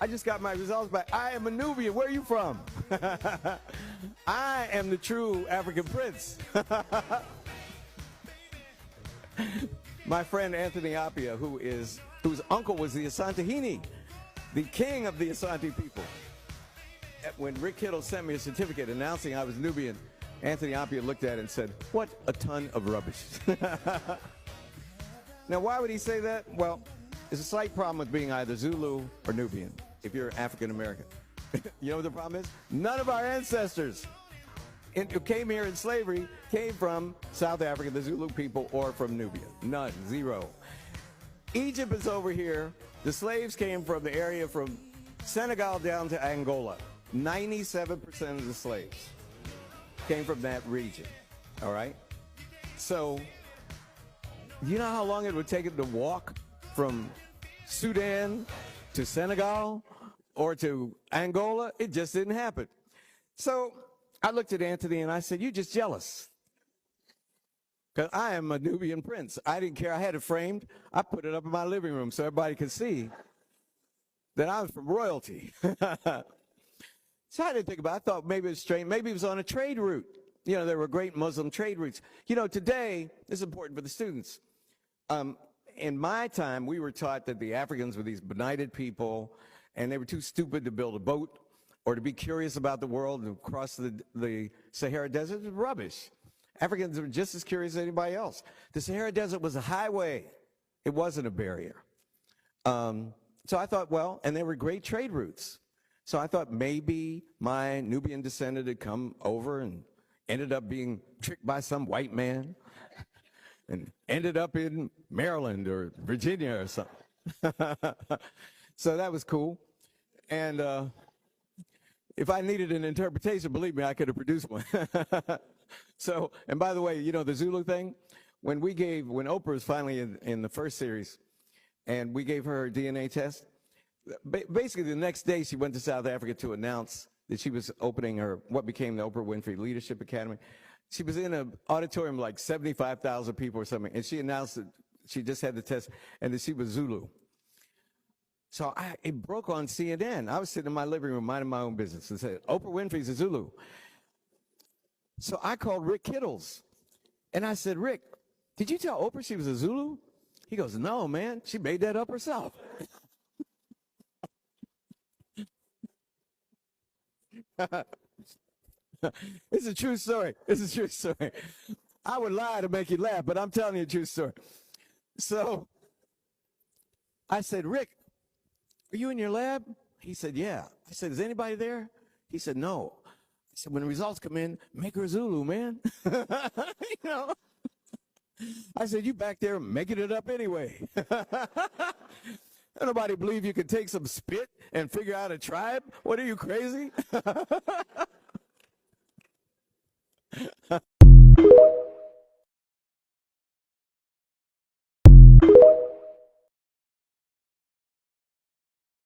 I just got my results back. I am a Nubian. Where are you from? I am the true African prince. My friend Anthony Appiah, whose uncle was the Asantehene, the king of the Asante people. When Rick Kittle sent me a certificate announcing I was Nubian, Anthony Appiah looked at it and said, "What a ton of rubbish." Now, why would he say that? Well, there's a slight problem with being either Zulu or Nubian if you're African American. You know what the problem is? None of our ancestors who came here in slavery came from South Africa, the Zulu people, or from Nubia. None, zero. Egypt is over here. The slaves came from the area from Senegal down to Angola. 97% of the slaves came from that region. All right? So, you know how long it would take them to walk from Sudan to Senegal or to Angola? It just didn't happen. So I looked at Anthony and I said, "You're just jealous. Because I am a Nubian prince." I didn't care. I had it framed. I put it up in my living room so everybody could see that I was from royalty. So I didn't think about it. I thought maybe it was strange. Maybe it was on a trade route. You know, there were great Muslim trade routes. You know, today, this is important for the students. In my time, we were taught that the Africans were these benighted people, and they were too stupid to build a boat or to be curious about the world and cross the Sahara Desert. It was rubbish. Africans were just as curious as anybody else. The Sahara Desert was a highway. It wasn't a barrier. So I thought, well, and there were great trade routes. So I thought maybe my Nubian descendant had come over and ended up being tricked by some white man and ended up in Maryland or Virginia or something. So that was cool. And if I needed an interpretation, believe me, I could have produced one. So, and by the way, you know, the Zulu thing, when Oprah was finally in the first series and we gave her a DNA test, basically the next day she went to South Africa to announce that she was opening what became the Oprah Winfrey Leadership Academy. She was in an auditorium like 75,000 people or something, and she announced that she just had the test and that she was Zulu. So it broke on CNN. I was sitting in my living room minding my own business and said, "Oprah Winfrey's a Zulu." So I called Rick Kittles, and I said, "Rick, did you tell Oprah she was a Zulu?" He goes, "No, man, she made that up herself." It's a true story. It's a true story. I would lie to make you laugh, but I'm telling you a true story. So I said, "Rick, are you in your lab?" He said, "Yeah." I said, "Is anybody there?" He said, "No." I said, "When the results come in, make her Zulu, man." You know? I said, "You back there making it up anyway." Nobody believe you could take some spit and figure out a tribe? What, are you crazy?